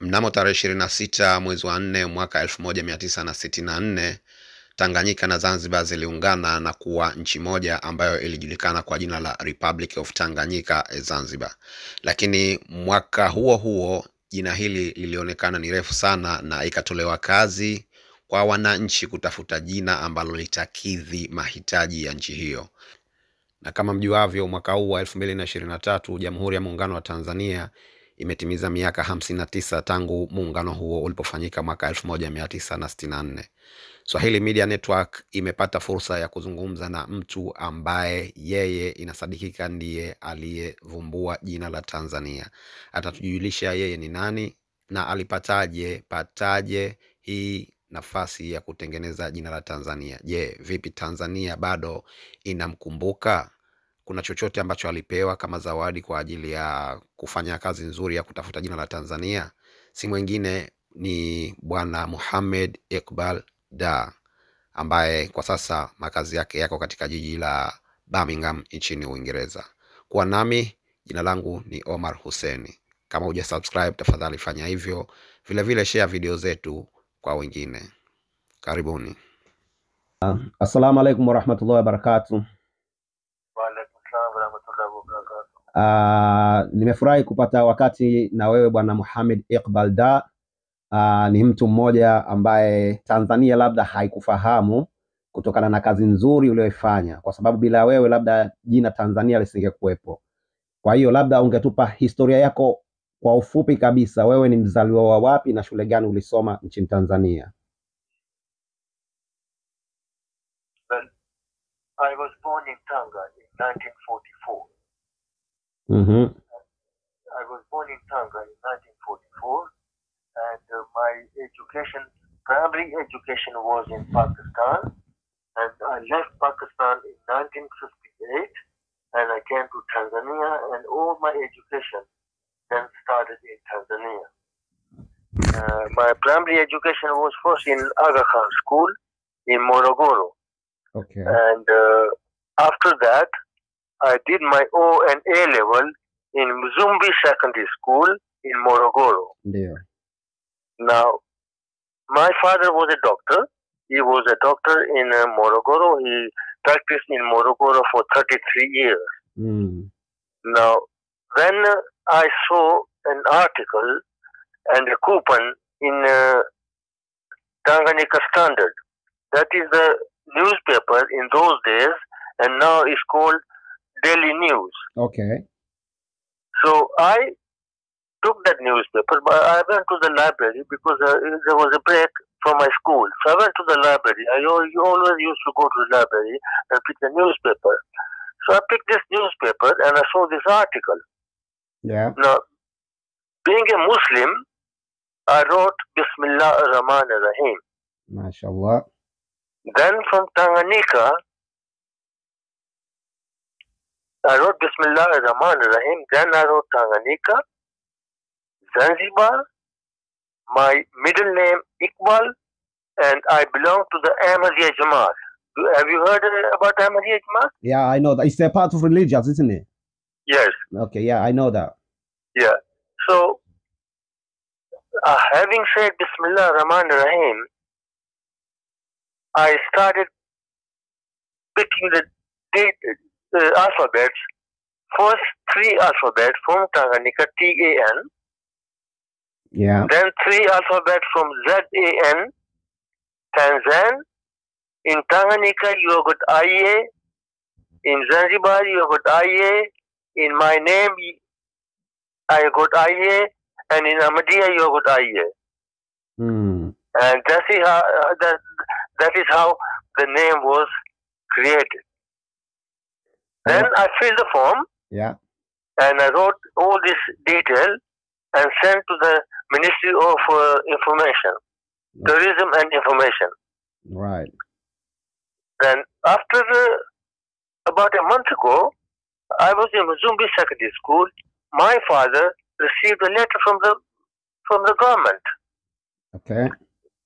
Mnamo tarehe 26 mwezi wa 4 mwaka 1964, Tanganyika na Zanzibar ziliungana na kuwa nchi moja ambayo ilijulikana kwa jina la Republic of Tanganyika Zanzibar. Lakini mwaka huo huo jina hili lilionekana ni refu sana na ikatolewa kazi kwa wananchi kutafuta jina ambalo litakidhi mahitaji ya nchi hiyo. Na kama mjuavyo, mwaka huu wa 2023 Jamhuri ya Muungano wa Tanzania imetimiza miaka 59 tangu muungano huo ulipofanyika mwaka 1964. Swahili Media Network imepata fursa ya kuzungumza na mtu ambaye yeye inasadikika ndiye aliyevumbua jina la Tanzania. Atatujulisha yeye ni nani na pataje hii nafasi ya kutengeneza jina la Tanzania. Je, vipi Tanzania bado inamkumbuka? Kuna chochote ambacho alipewa kama zawadi kwa ajili ya kufanya kazi nzuri ya kutafuta jina la Tanzania? Si mwingine ni bwana Mohamed Iqbal Dar, ambaye kwa sasa makazi yake yako katika jiji la Birmingham nchini Uingereza. Kwa nami, jina langu ni Omar Hussein. Kama hujasubscribe, tafadhali fanya hivyo. Vile vile share video zetu kwa wengine. Karibuni. Assalamu alaikum warahmatullahi wabarakatuh. Nimefurahi kupata wakati na wewe bwana Mohamed Iqbal Dar. Ni mtu mmoja ambaye Tanzania labda haikufahamu kutokana na kazi nzuri uliyoifanya, kwa sababu bila wewe labda jina Tanzania lisingekuwepo. Kwa hiyo labda ungetupa historia yako kwa ufupi kabisa. Wewe ni mzaliwa wa wapi na shule gani ulisoma nchini Tanzania? Well, I was born in Tanga in 1944. I was born in Tanga in 1944, and my education, primary education, was in Pakistan, and I left Pakistan in 1958, and I came to Tanzania, and all my education then started in Tanzania. My primary education was first in Aga Khan School in Morogoro. Okay. And after that, I did my O and A level in Mzumbi Secondary School in Morogoro. Yeah. Now, my father was a doctor. He was a doctor in Morogoro. He practiced in Morogoro for 33 years. Now, when I saw an article and a coupon in Tanganyika Standard, that is the newspaper in those days, and now it's called Daily News. Okay. So I took that newspaper, but I went to the library because there was a break from my school. So I went to the library. You always used to go to the library and pick the newspaper. So I picked this newspaper and I saw this article. Yeah. Now, being a Muslim, I wrote Bismillah ar-Rahman ar-Rahim. MashaAllah. Then from Tanganyika, I wrote Bismillah ar-Rahman ar-Rahim. Then I wrote Tanganyika, Zanzibar, my middle name Iqbal, and I belong to the Ahmadiyya Jamaat. Have you heard about Ahmadiyya Jamaat? Yeah, I know that. It's a part of religion, isn't it? Yes. Okay, yeah, I know that. Yeah. So, having said Bismillah ar-Rahman ar-Rahim, I started picking the alphabets, first 3 alphabets from Tanganyika, T-A-N, Yeah. then 3 alphabets from Z-A-N, Tanzan. In Tanganyika, you got I-A. In Zanzibar, you got I-A. In my name, I got I-A. And in Ahmadiyya, you got I-A. And that is how the name was created. Then I filled the form. Yeah. And I wrote all this detail and sent to the Ministry of Information, Tourism and Information. Right. Then after about a month ago, I was in Mzumbi Secondary School. My father received a letter from the government. Okay.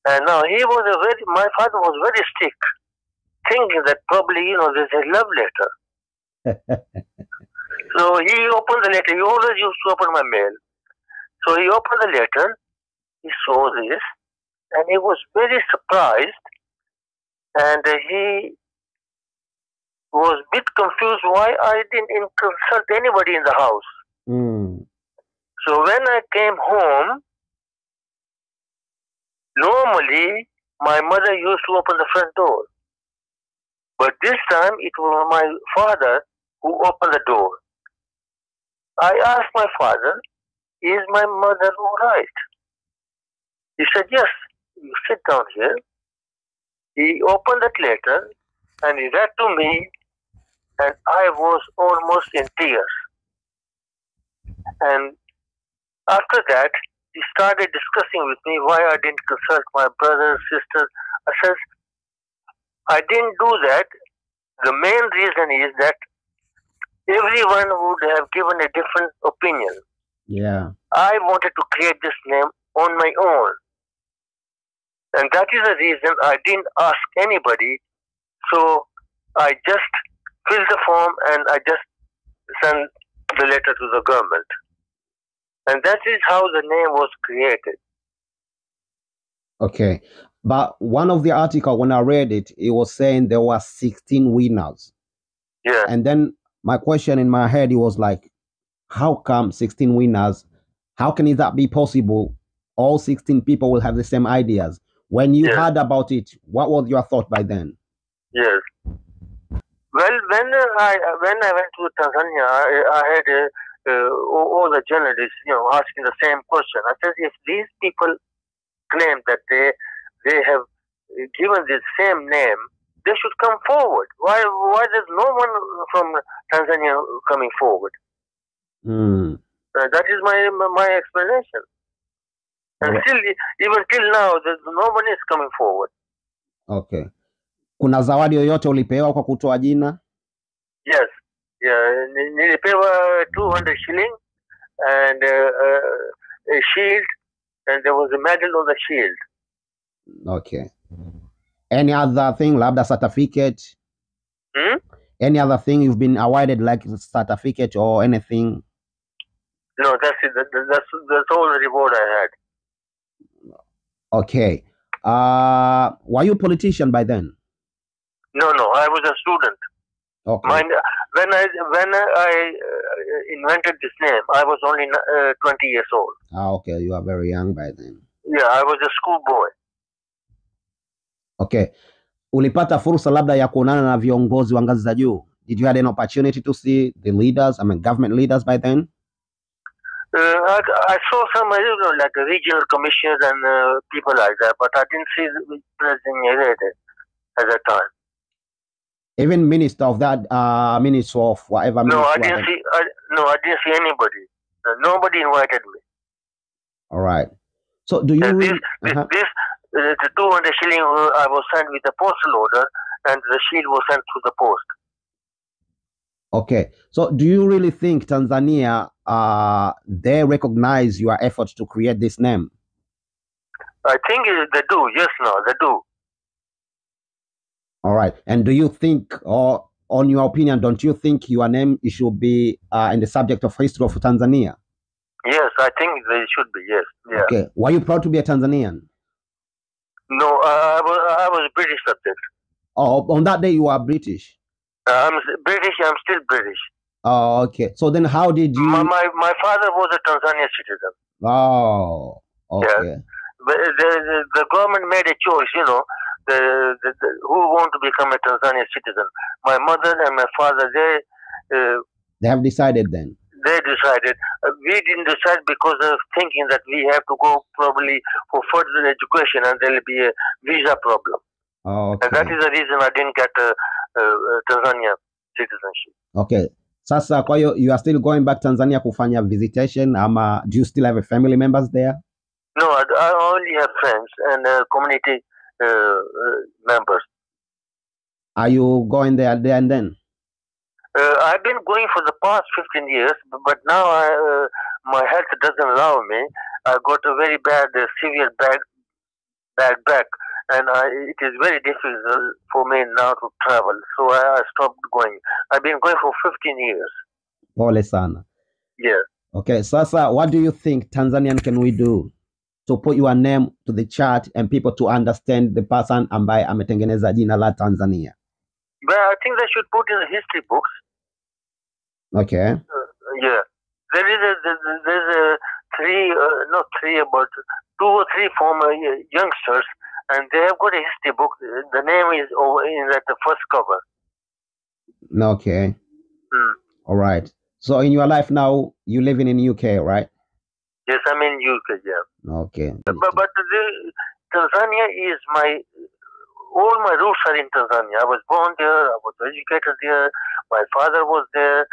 And now my father was very strict, thinking that probably, there's a love letter. So he opened the letter. He always used to open my mail. So he opened the letter he saw this and he was very surprised, and he was a bit confused why I didn't consult anybody in the house. Mm. So when I came home, normally my mother used to open the front door, but this time it was my father who opened the door. I asked my father, "Is my mother all right?" He said, "Yes, you sit down here." He opened that letter and he read to me, and I was almost in tears. And after that, he started discussing with me why I didn't consult my brothers, sisters. I said, I didn't do that. The main reason is that everyone would have given a different opinion. Yeah. I wanted to create this name on my own. And that is the reason I didn't ask anybody. So I just filled the form and I just sent the letter to the government. And that is how the name was created. Okay. But one of the article, when I read it, it was saying there were 16 winners. Yeah. And then my question in my head, it was like, how come 16 winners? How can that be possible? All 16 people will have the same ideas. When you heard about it, what was your thought by then? Yes. Well, when I went to Tanzania, I had all the journalists, asking the same question. I said, if these people claim that they have given the same name, they should come forward. Why there's no one from Tanzania coming forward? Mm. That is my explanation. And still, even till now, no one is coming forward. Okay. Kuna zawadi yoyote ulipewa kwa kutoa jina? Yes. Yeah, nilipewa 200 shilling and a shield, and there was a medal on the shield. Okay. Any other thing, labda certificate? Hmm? Any other thing you've been awarded, like certificate or anything? No, that's it. That's all the reward I had. Okay. Were you a politician by then? No, I was a student. Okay. When I invented this name, I was only 20 years old. Okay, you are very young by then. Yeah, I was a schoolboy. Okay. Ulipata fursa labda ya kuonana na viongozi wa ngazi za juu? Did you have an opportunity to see the leaders, government leaders by then? I saw some, like regional commissioners and people like that, but I didn't see the President Nyerere at that time. Even minister of that, minister of whatever. No, I didn't see. I didn't see anybody. Nobody invited me. All right. So do you the 200 shilling I was sent with a postal order, and the shield was sent through the post. Okay. So do you really think Tanzania, they recognize your efforts to create this name? I think they do. Yes, no, they do. All right. And do you think, or on your opinion, don't you think your name should be in the subject of history of Tanzania? Yes, I think they should be. Yes. Yeah. Okay. Were you proud to be a Tanzanian? No, I was a British subject. Oh, on that day you were British. I'm British. I'm still British. Oh, okay. So then, how did you? My father was a Tanzanian citizen. Oh, okay. Yeah. But the government made a choice. Who want to become a Tanzanian citizen? My mother and my father. They have decided then. They decided. We didn't decide because of thinking that we have to go probably for further education and there will be a visa problem. Oh, okay. And that is the reason I didn't get Tanzania citizenship. Okay. Sasa kwa hiyo you are still going back Tanzania kufanya visitation ama do you still have family members there? No, I only have friends and community members. Are you going there and then? I've been going for the past 15 years, but now my health doesn't allow me. I got a very bad, severe bad back, and it is very difficult for me now to travel. So I stopped going. I've been going for 15 years. Pole sana. Yeah. Okay, sasa what do you think Tanzanian can we do? to put your name to the chart and people to understand the person ambaye ametengeneza jina la Tanzania? But I think they should put in the history books. Okay. Yeah. There's a three, not three, but 2 or 3 former youngsters, and they have got a history book. The name is at the first cover. Okay. All right. So in your life now, you living in UK, right? Yes, I'm in UK, yeah. Okay. But Tanzania is all my roots are in Tanzania. I was born there, I was educated there, my father was there.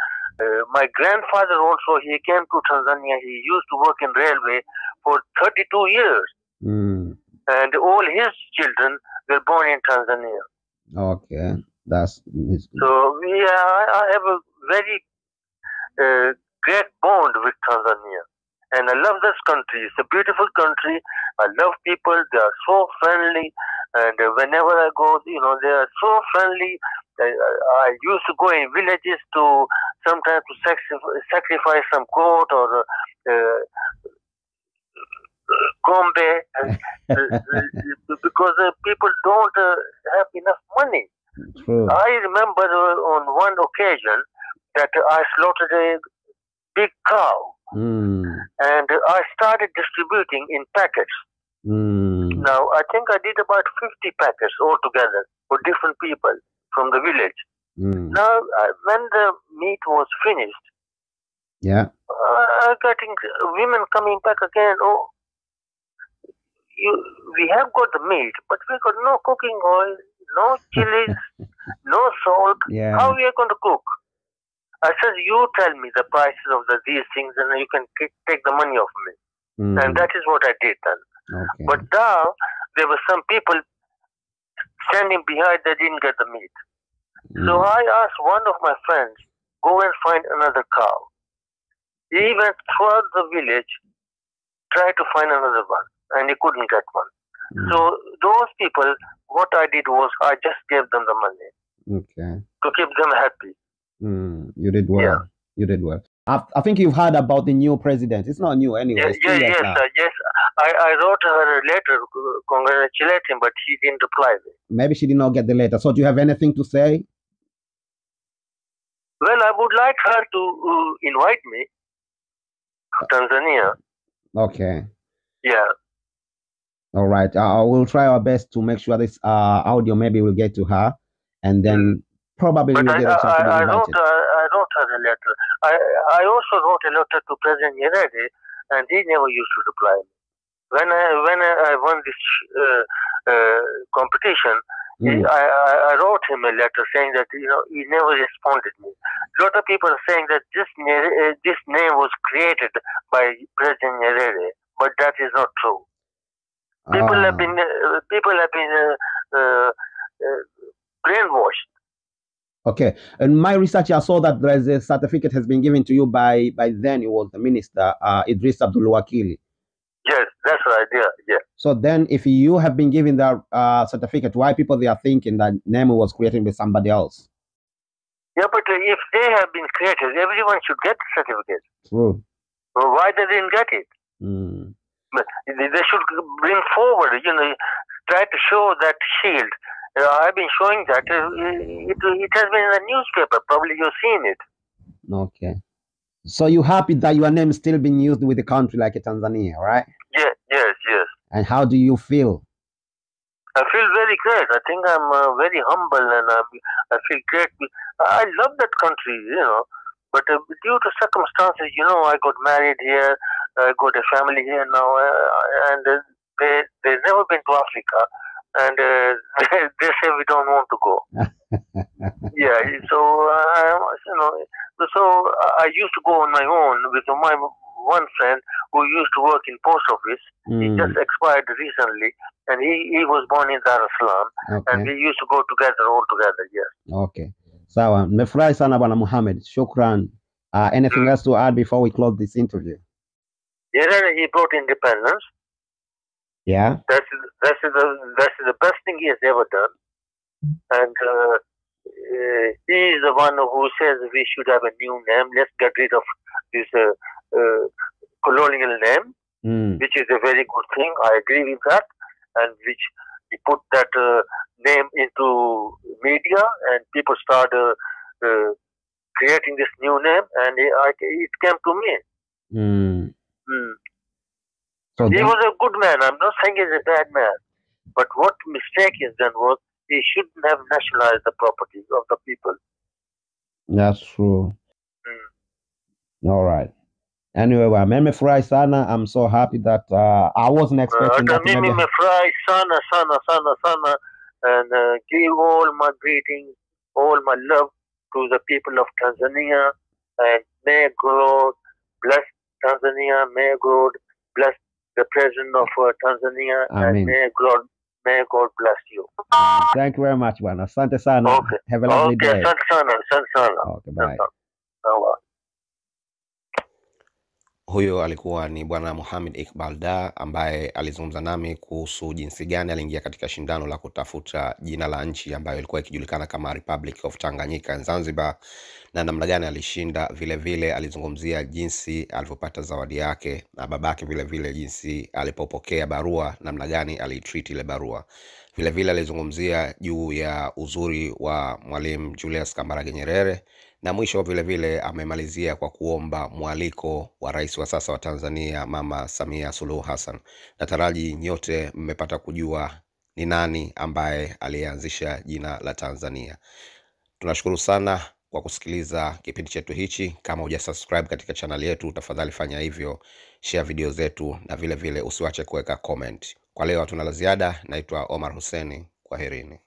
My grandfather also, he came to Tanzania. He used to work in railway for 32 years. And all his children were born in Tanzania. Okay. So I have a very great bond with Tanzania. And I love this country. It's a beautiful country. I love people. They are so friendly. And whenever I go, they are so friendly. I used to go in villages to sometimes to sacrifice some goat or gombe, because people don't have enough money. True. I remember on one occasion that I slaughtered a big cow, and I started distributing in packets. Now, I think I did about 50 packets altogether for different people from the village. Now, when the meat was finished, I getting women coming back again. Oh, we have got the meat, but we got no cooking oil, no chilies, no salt. How we are going to cook? I said, you tell me the prices of these things, and you can take the money off me. And that is what I did then. Okay. But now there were some people standing behind that didn't get the meat. So I asked one of my friends, go and find another cow. He went throughout the village, tried to find another one, and he couldn't get one. So those people, what I did was I just gave them the money. Okay. To keep them happy. You did well. Yeah. You did well. I think you've heard about the new president. It's not new anyway. Yes. I wrote her a letter congratulating, but she didn't reply me. Maybe she did not get the letter. So do you have anything to say? Well, I would like her to invite me to Tanzania. Okay. Yeah. All right. I will try our best to make sure this audio maybe will get to her, and then probably we'll get a chance to be invited. I wrote her a letter. I also wrote a letter to President Nyerere, and he never used to reply me. When I won this competition, I wrote him a letter saying that he never responded me. A lot of people are saying that this name was created by President Nyerere, but that is not true. People have been brainwashed. Okay. In my research, I saw that there's a certificate has been given to you by then it was the minister, Idris Abdul Wakili. Yes, that's right. Yeah. So then, if you have been given that certificate, why people they are thinking that name was created by somebody else? Yeah, but if they have been created, everyone should get the certificate. True. Well, why they didn't get it? They should bring forward, try to show that shield. I've been showing that. It has been in the newspaper. Probably you've seen it. Okay. So you're happy that your name is still being used with a country like Tanzania, right? Yes. And how do you feel? I feel very great. I think I'm very humble, and I feel great. I love that country, but due to circumstances, I got married here. I got a family here now, and they've never been to Africa, and they say we don't want to go. Yeah, so I used to go on my own with my one friend who used to work in post office. He just expired recently, and he was born in Dar es Salaam, and we used to go together, all together. Yes. Okay. Sawa. Nimefurahi sana Bwana Mohamed. Shukran. Anything else to add before we close this interview? Yeah, he brought independence. Yeah. That's the best thing he has ever done, and he is the one who says we should have a new name. Let's get rid of this colonial name. which is a very good thing. I agree with that, and which he put that name into media, and people start creating this new name, and it came to me. So He was a good man. I'm not saying he's a bad man, but what mistake is done was he shouldn't have nationalized the property of the people. That's true. All right. Anyway, well, nimefurahi sana. I'm so happy that I wasn't expecting that. Mimi nimefurahi sana, and give all my greetings, all my love to the people of Tanzania, and may God bless Tanzania, may God bless the president of Tanzania, and may God bless you. Thank you very much, bwana. Asante sana. Okay. Have a lovely day. Asante sana. Okay, bye. Huyo alikuwa ni bwana Mohamed Iqbal Dar ambaye alizungumza nami kuhusu jinsi gani aliingia katika shindano la kutafuta jina la nchi ambayo ilikuwa ikijulikana kama Republic of Tanganyika and Zanzibar, na namna gani alishinda. Vile vile alizungumzia jinsi alivyopata zawadi yake, na babake vile vile jinsi alipopokea barua, namna gani alitreat ile barua. Vile vile alizungumzia juu ya uzuri wa Mwalimu Julius Kambarage Nyerere, na mwisho vile vile amemalizia kwa kuomba mwaliko wa rais wa sasa wa Tanzania Mama Samia Suluhu Hassan. Nataraji nyote mmepata kujua ni nani ambaye alianzisha jina la Tanzania. Tunashukuru sana kwa kusikiliza kipindi chetu hichi. Kama hujasubscribe katika channel yetu, tafadhali fanya hivyo, share video zetu, na vile vile usiwache kuweka comment. Kwa leo hatuna la ziada. Naitwa Omar Hussein. Kwaherini.